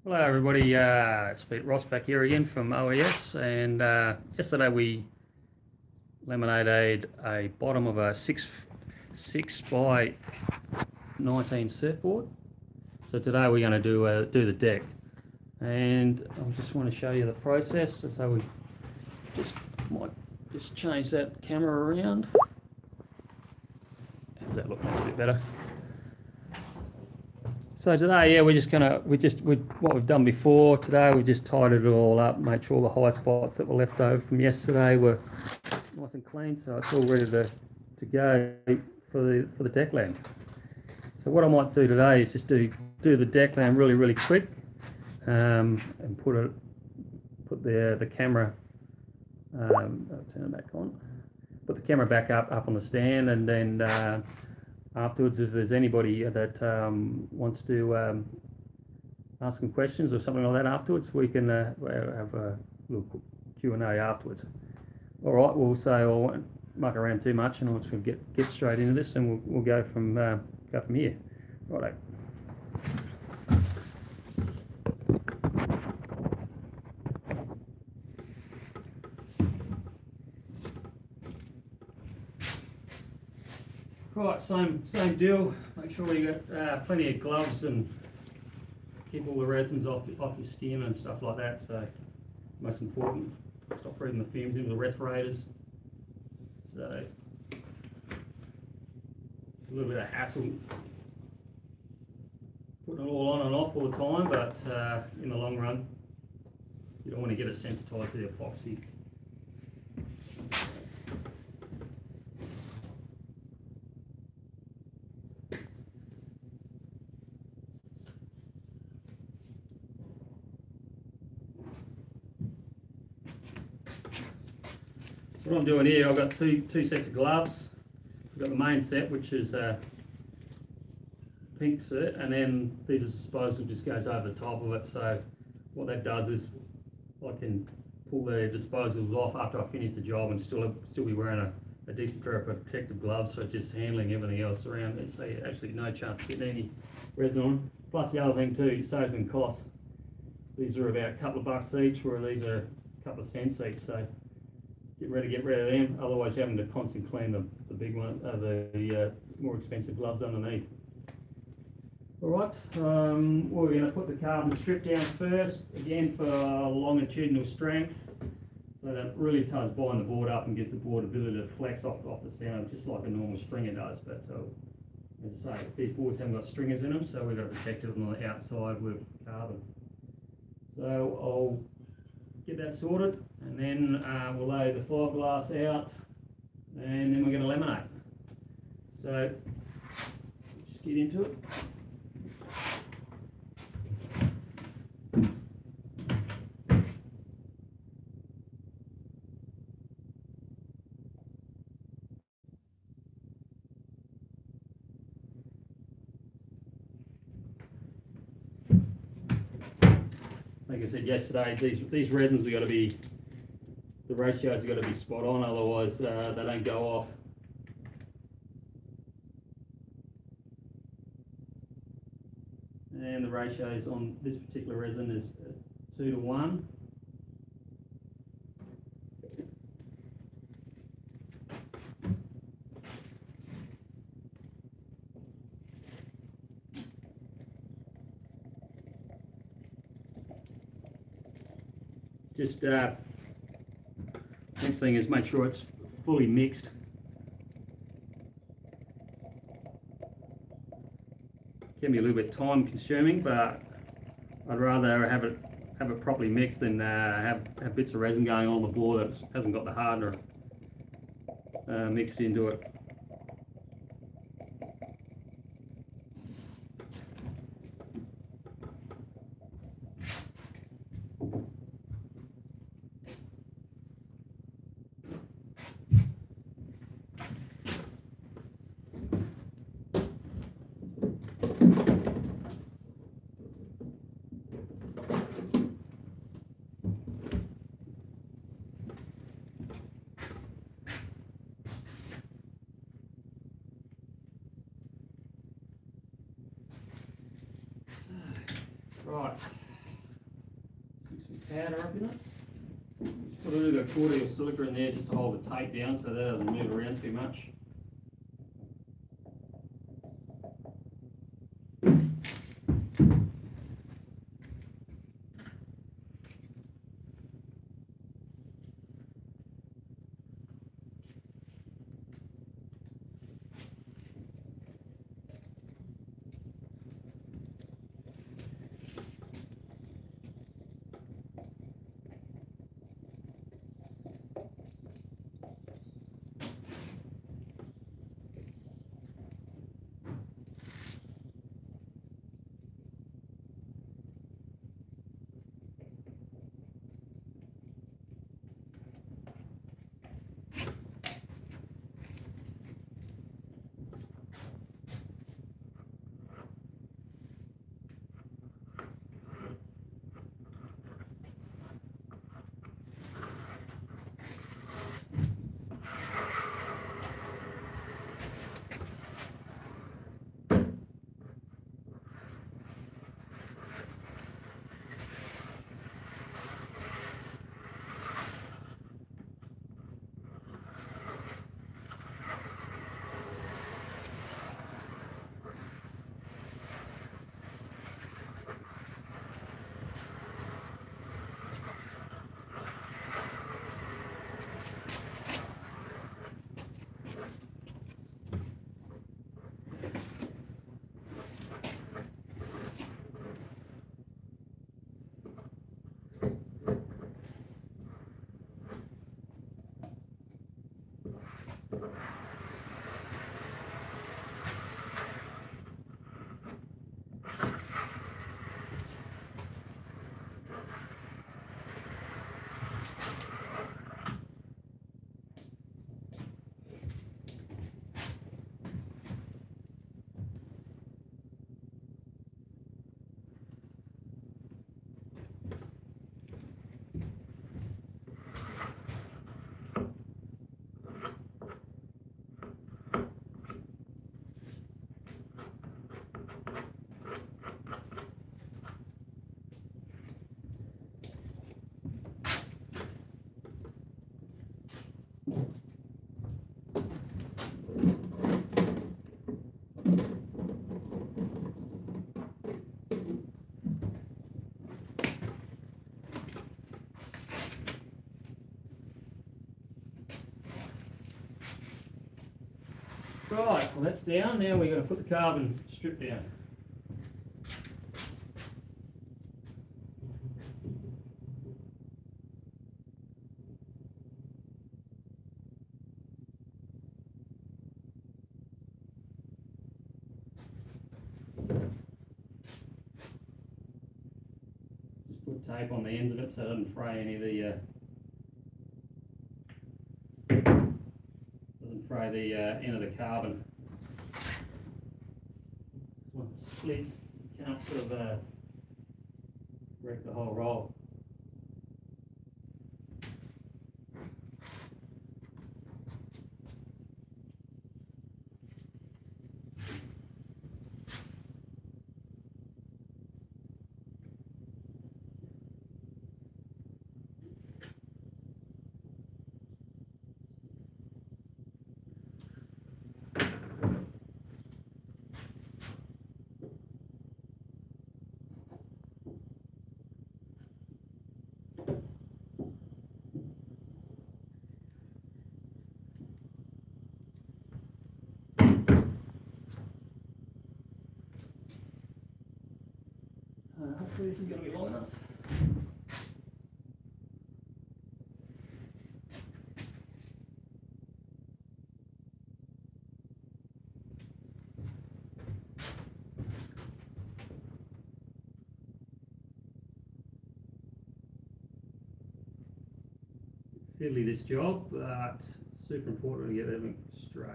Hello everybody, it's Pete Ross back here again from OES, and yesterday we laminated a bottom of a 6 by 19 surfboard. So today we're going to do the deck, and I just want to show you the process. So we might just change that camera around. How does that look? That's a bit better. So today, yeah, what we've done before today, we just tidied it all up, made sure all the high spots that were left over from yesterday were nice and clean, so it's all ready to go for the deck lamp. So what I might do today is just do the deck lamp really quick, and put the camera. I'll turn it back on. Put the camera back up on the stand, and then afterwards, if there's anybody that wants to ask some questions or something like that afterwards, we can have a little Q&A afterwards. All right, we'll say I won't muck around too much, and we'll just get straight into this, and we'll go from here. Righto. Right, same deal. Make sure you got plenty of gloves and keep all the resins off your skin and stuff like that. So most important, stop breathing the fumes into the respirators. So it's a little bit of hassle putting it all on and off all the time, but in the long run, you don't want to get it sensitized to the epoxy. What I'm doing here, I've got two sets of gloves. I've got the main set, which is pink set, and then these are disposable, just goes over the top of it. So what that does is I can pull the disposables off after I finish the job and still be wearing a decent pair of protective gloves, so just handling everything else around it. So actually no chance of getting any resin on. Plus the other thing too, it saves in costs. These are about a couple of bucks each, where these are a couple of cents each. So get rid of them, otherwise you're having to constantly clean the big one, the more expensive gloves underneath. Alright, we're going to put the carbon strip down first, again for longitudinal strength, so that really does bind the board up and gives the board ability to flex off the centre, just like a normal stringer does. But as I say, these boards haven't got stringers in them, so we've got to protect them on the outside with carbon. So I'll get that sorted, and then we'll lay the fiberglass out, and then we're going to laminate. So just get into it. Like I said yesterday, these resins have got to be, the ratios have got to be spot on, otherwise they don't go off. And the ratios on this particular resin is 2 to 1. Just next thing is make sure it's fully mixed. Can be a little bit time consuming, but I'd rather have it properly mixed than have bits of resin going on the board that hasn't got the hardener mixed into it. Right, powder up in it. Just put a little bit of cordial silica in there just to hold the tape down so that doesn't move around too much. Right, well that's down. Now we're going to put the carbon strip down. Just put tape on the ends of it so it doesn't fray any of the end of the carbon. Once it splits, you can't sort of wreck the whole roll. Hopefully this is going to be long enough. Fiddly this job, but it's super important to get everything straight.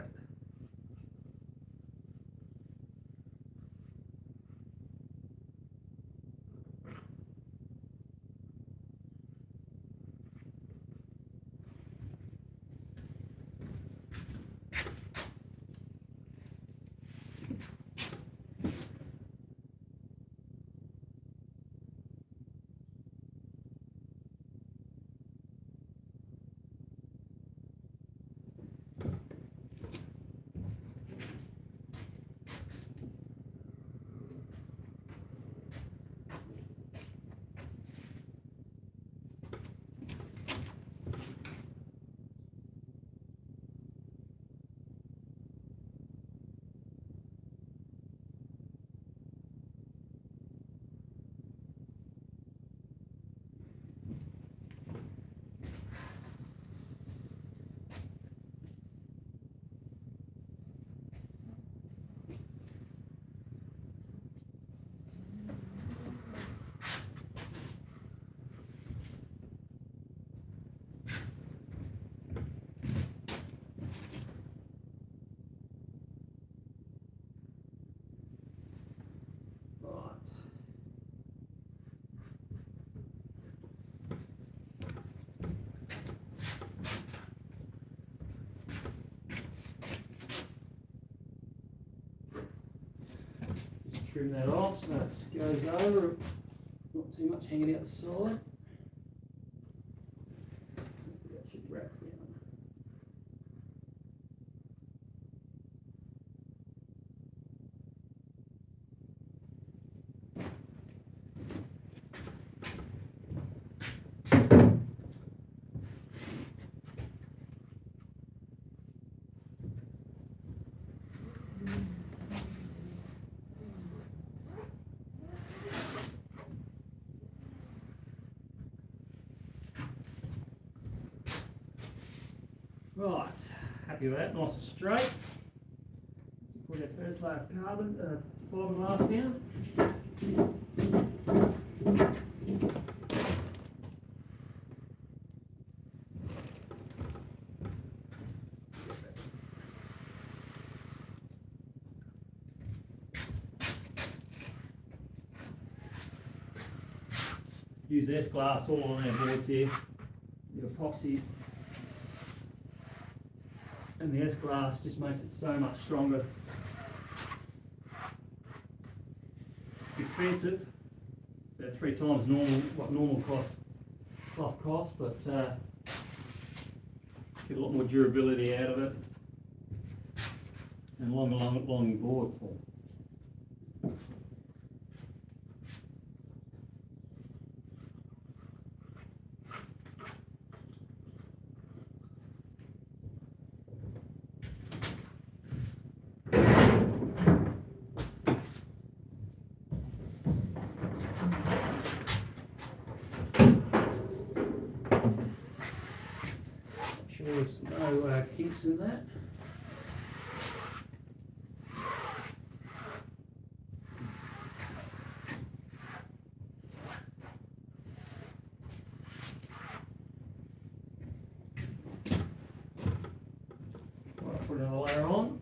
trim that off so it goes over, not too much hanging out the side. That should wrap down. Right, happy with that, nice and straight. Let's put our first layer of carbon, fiberglass down. Use S-glass all on our boards here, the epoxy. And the S-glass just makes it so much stronger. It's expensive, about 3 times normal what normal cloth costs, but get a lot more durability out of it and long boards. There's no kinks in that. I'll put another layer on.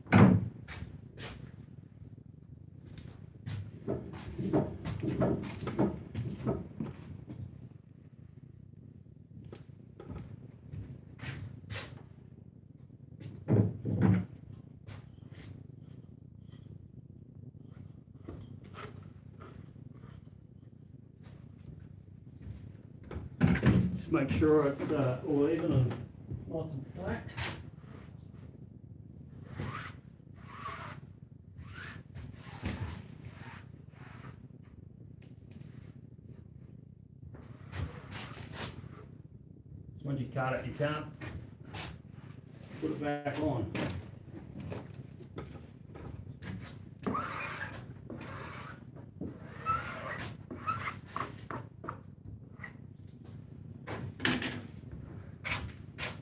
Just make sure it's all even and nice and flat. So once you cut it, you can't put it back on.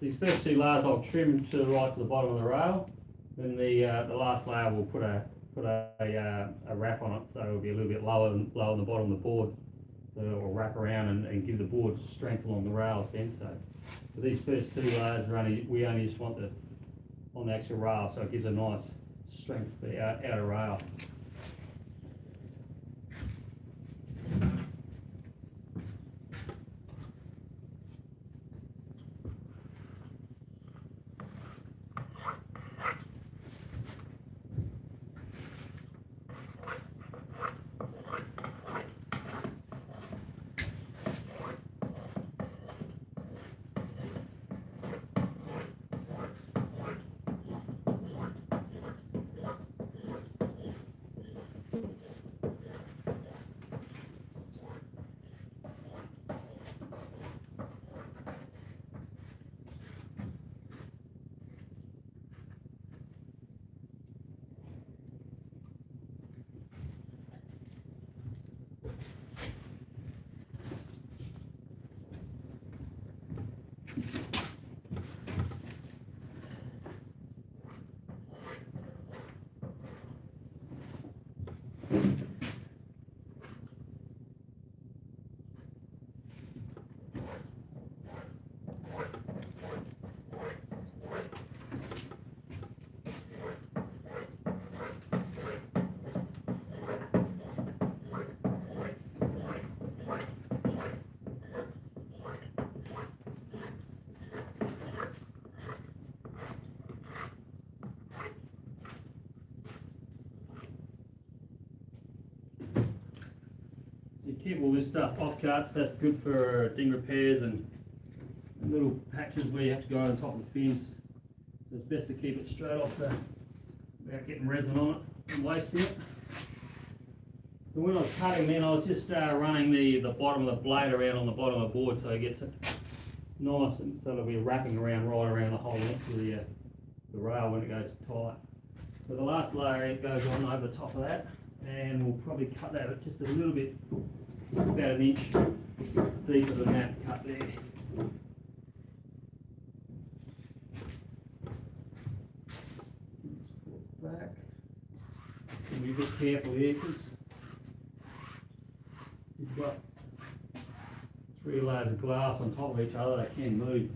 These first 2 layers I'll trim to the right to the bottom of the rail. Then the last layer we'll put a wrap on it, so it'll be a little bit lower on the bottom of the board. So it will wrap around and give the board strength along the rails then. So for these first 2 layers we only just want on the actual rail, so it gives a nice strength to the outer rail. keep all this stuff off cuts. That's good for ding repairs and little patches where you have to go on top of the fins. So it's best to keep it straight off without getting resin on it and wasting it. So when I was cutting then, I was just running the bottom of the blade around on the bottom of the board so it gets it nice, and so it'll be wrapping around right around the whole length of the rail when it goes tight. So the last layer goes on over the top of that, and we'll probably cut that just a little bit, about an inch deeper than that cut there. Back. Be a bit careful here because you've got 3 layers of glass on top of each other. They can move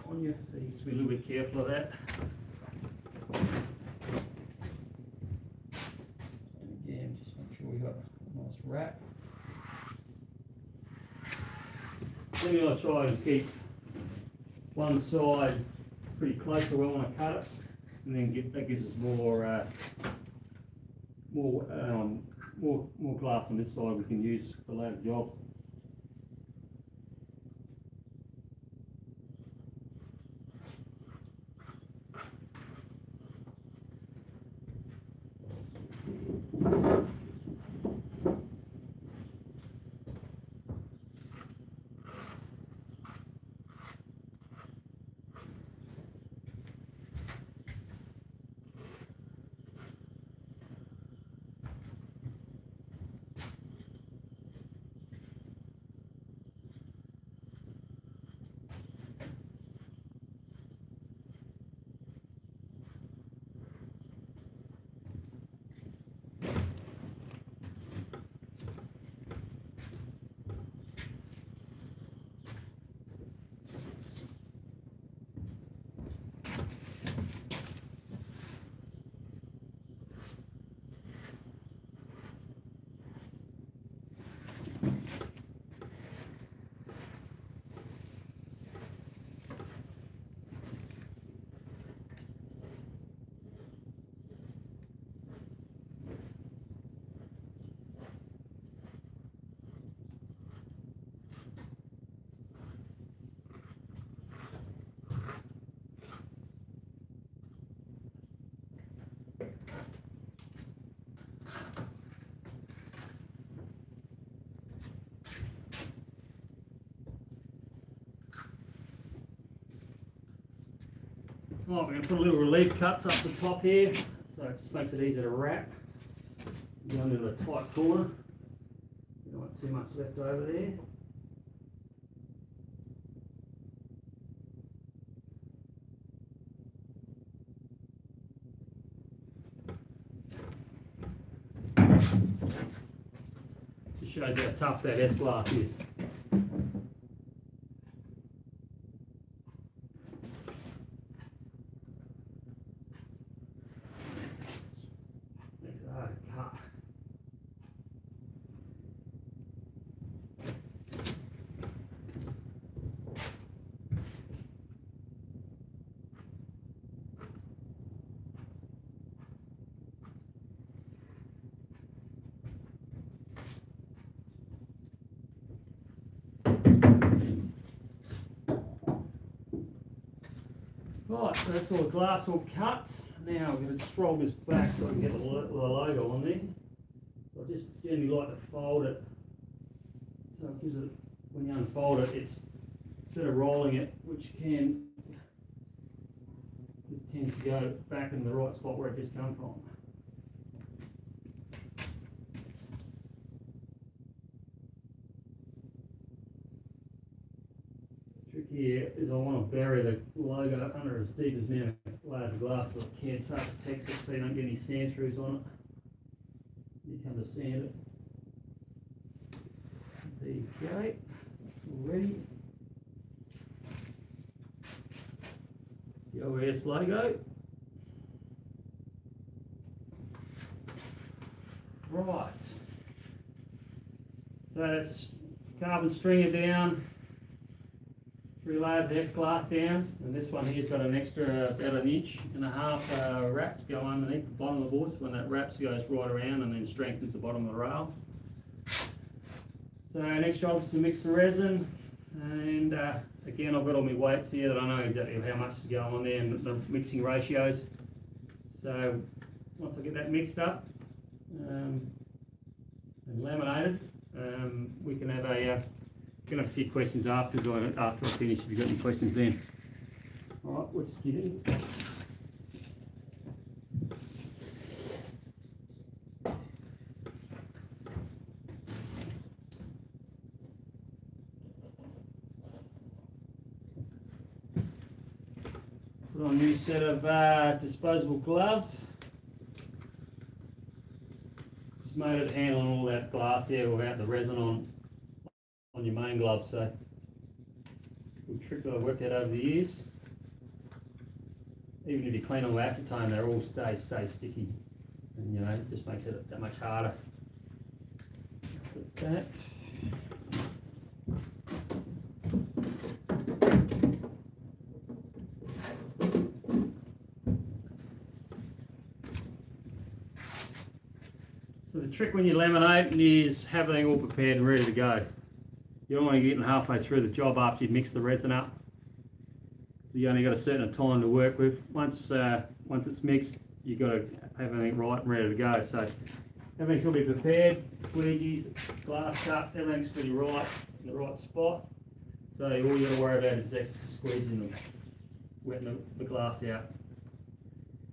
on you, so you have to be a little bit careful of that. And again, just make sure we've got a nice wrap. Then I try and keep one side pretty close to where I want to cut it, and then that gives us more glass on this side we can use for later jobs. Right, we're going to put a little relief cuts up the top here, so it just makes it easier to wrap. Go into a tight corner. You don't want too much left over there. Just shows how tough that S-glass is. Right, so that's all the glass all cut. Now we're going to just roll this back so we can get the logo on there. So I just generally like to fold it, so it gives it, when you unfold it, it's, instead of rolling it, which can, this tends to go back in the right spot where it just come from. Here is I want to bury the logo under as deep as now layers of glass so it can, so it protects it so you don't get any sand throughs on it. You come to sand it. There you go, it's all ready. It's the OS logo. Right. So that's carbon stringer down. 3 layers of S-glass down, and this one here's got an extra about 1.5 inch wrap to go underneath the bottom of the board, so when that wraps goes right around and then strengthens the bottom of the rail. So next job is to mix the resin, and again I've got all my weights here that I know exactly how much is going on there and the mixing ratios. So once I get that mixed up and laminated, we can have a few questions after I finish. If you've got any questions then. Alright, let's get in. Put on a new set of disposable gloves. Just made it handling all that glass there without the resin on your main glove. So good trick that I've worked out over the years. Even if you clean all acetone, they all stay sticky, and you know it just makes it that much harder. Put that. So the trick when you laminate is have everything all prepared and ready to go. You don't want to get halfway through the job after you mix the resin up. So you only got a certain time to work with. Once it's mixed, you've got to have everything right and ready to go. So everything's got to be prepared, squeegees, glass cut, everything's pretty right in the right spot. So all you got to worry about is actually squeezing and wetting the glass out.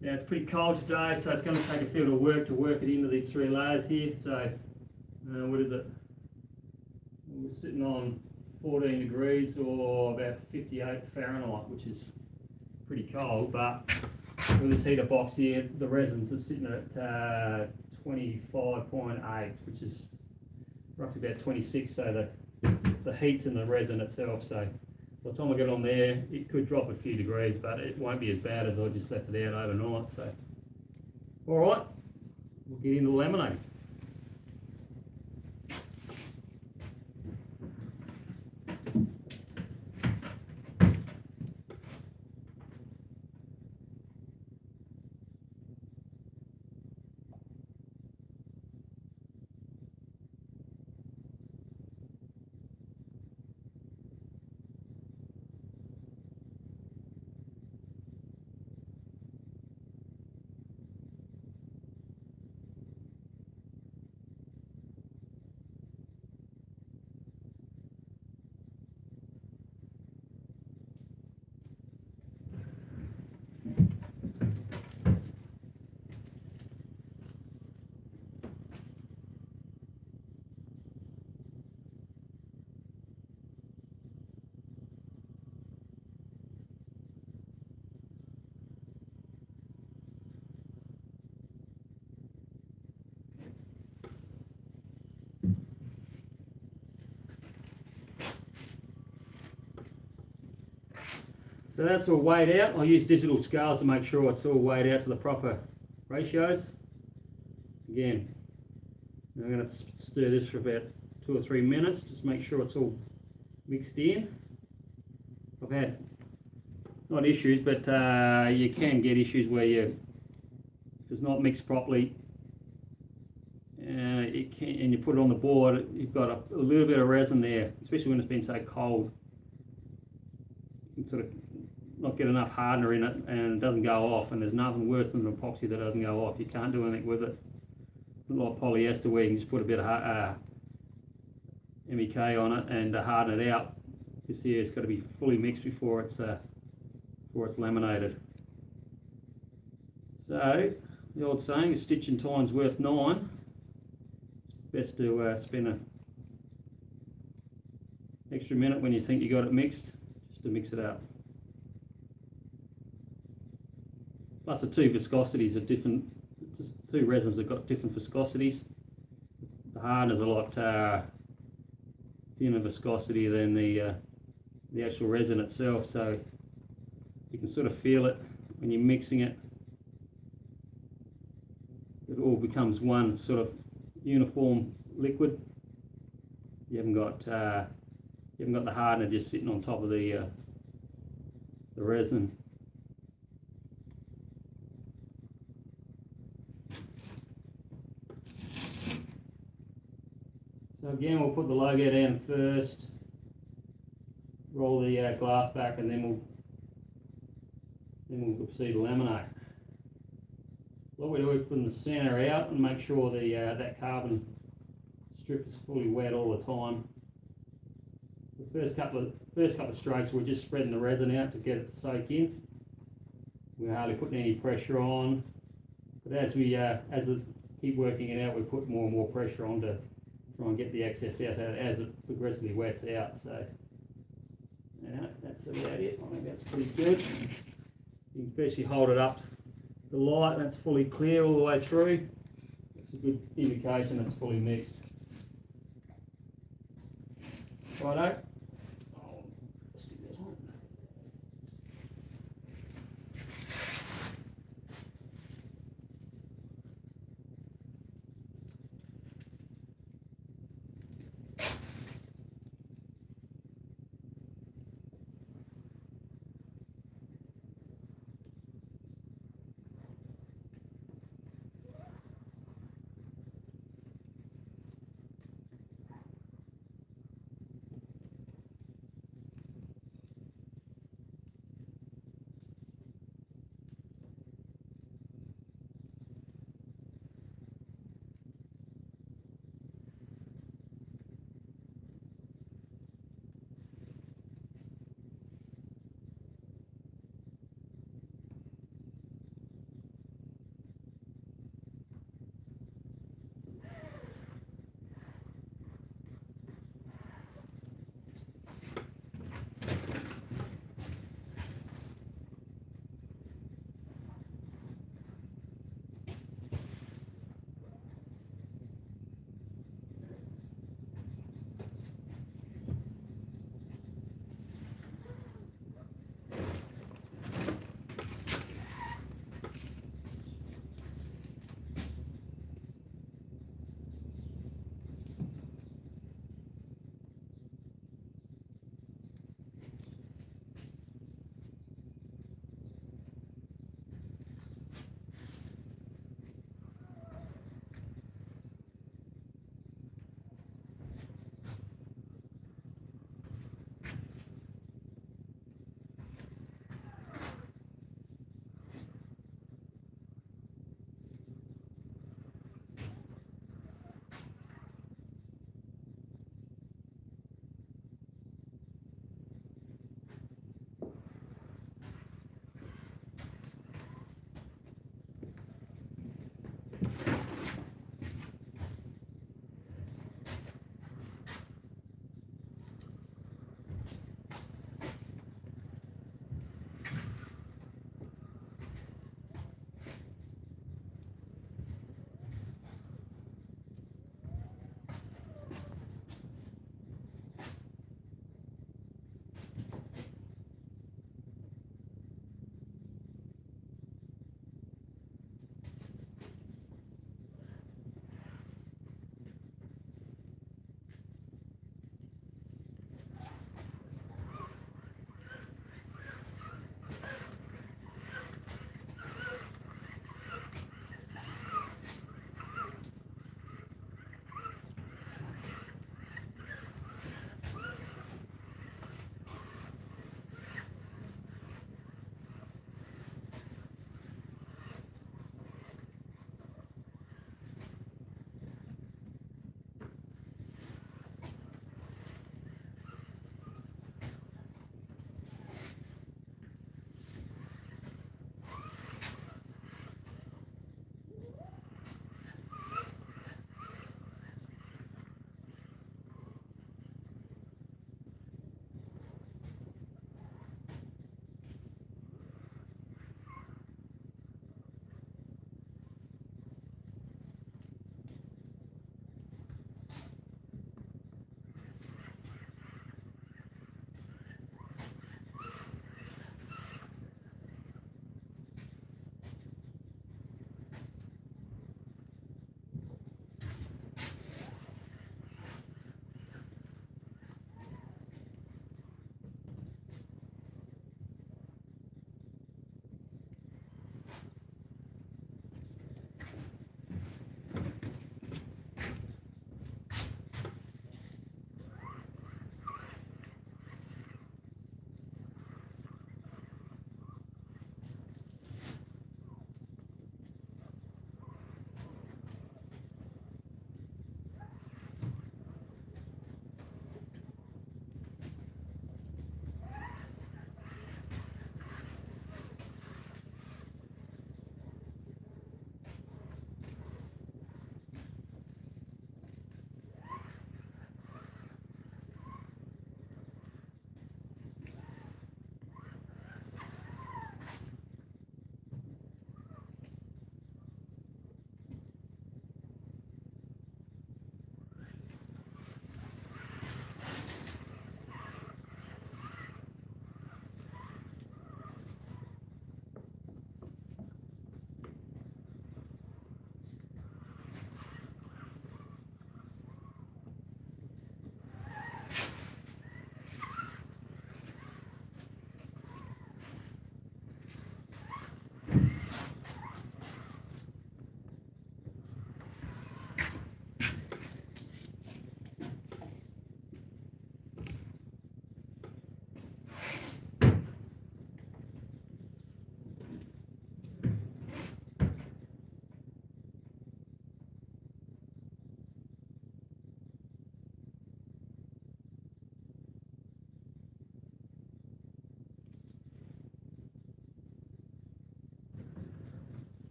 Now it's pretty cold today, so it's going to take a fair bit of work to work it into these 3 layers here. So what is it? We're sitting on 14 degrees or about 58 Fahrenheit, which is pretty cold, but with this heater box here, the resins are sitting at 25.8, which is roughly about 26, so the heat's in the resin itself, so by the time I get on there, it could drop a few degrees, but it won't be as bad as I just left it out overnight. So, alright, we'll get into laminating. So that's all weighed out. I use digital scales to make sure it's all weighed out to the proper ratios. Again, I'm going to have to stir this for about 2 or 3 minutes, just make sure it's all mixed in. I've had, not issues, but you can get issues where if it's not mixed properly, and you put it on the board, you've got a little bit of resin there, especially when it's been so cold. You can sort of not get enough hardener in it and it doesn't go off, and there's nothing worse than an epoxy that doesn't go off. You can't do anything with it. It's not like polyester where you can just put a bit of MEK on it and harden it out. You see, it's got to be fully mixed before it's laminated. So the old saying is stitch and time's worth 9. It's best to spend an extra minute when you think you got it mixed, just to mix it up. Plus the 2 viscosities are different. 2 resins have got different viscosities. The hardeners are a lot thinner viscosity than the actual resin itself, so you can sort of feel it when you're mixing it. It all becomes one sort of uniform liquid. You haven't got the hardener just sitting on top of the resin. So again, we'll put the logo down first, roll the glass back, and then we'll proceed to laminate. What we do is from the centre out and make sure that carbon strip is fully wet all the time. The first couple of strokes, we're just spreading the resin out to get it to soak in. We're hardly putting any pressure on, but as we keep working it out, we put more and more pressure on to try and get the excess out as it progressively wets out. So yeah, that's about it. I think that's pretty good. You can firstly hold it up to the light, and it's fully clear all the way through. It's a good indication it's fully mixed. Righto. Let's do this one.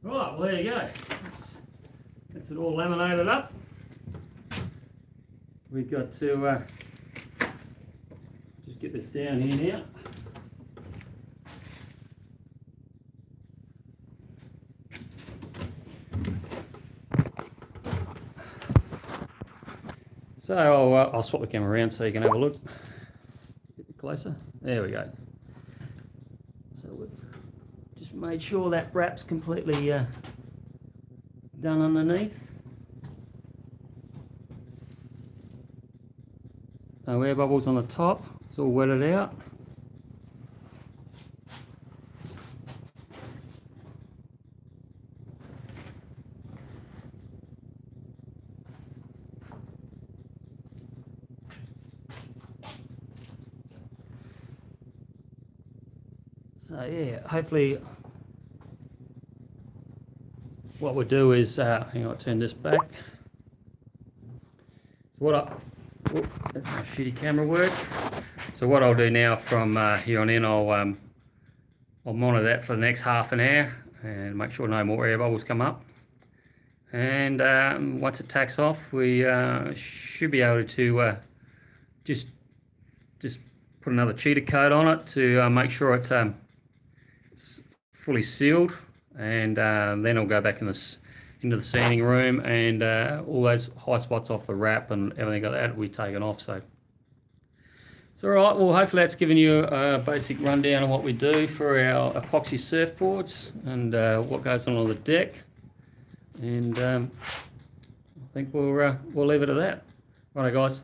Right, well there you go. That's it all laminated up. We've got to just get this down here now. So I'll swap the camera around so you can have a look. Get it closer. There we go. So we've just made sure that wrap's completely done underneath. No air bubbles on the top. It's all wetted out. So yeah, hopefully what we'll do is, hang on, I'll turn this back. So that's my shitty camera work. So what I'll do now from here on in, I'll monitor that for the next half an hour and make sure no more air bubbles come up. And once it tacks off, we should be able to just put another cheater coat on it to make sure it's fully sealed, and then I'll go back into the sanding room, and all those high spots off the wrap and everything like that will be taken off. So it's all right. Well, hopefully that's given you a basic rundown of what we do for our epoxy surfboards and what goes on the deck. And I think we'll leave it at that. Righto, guys.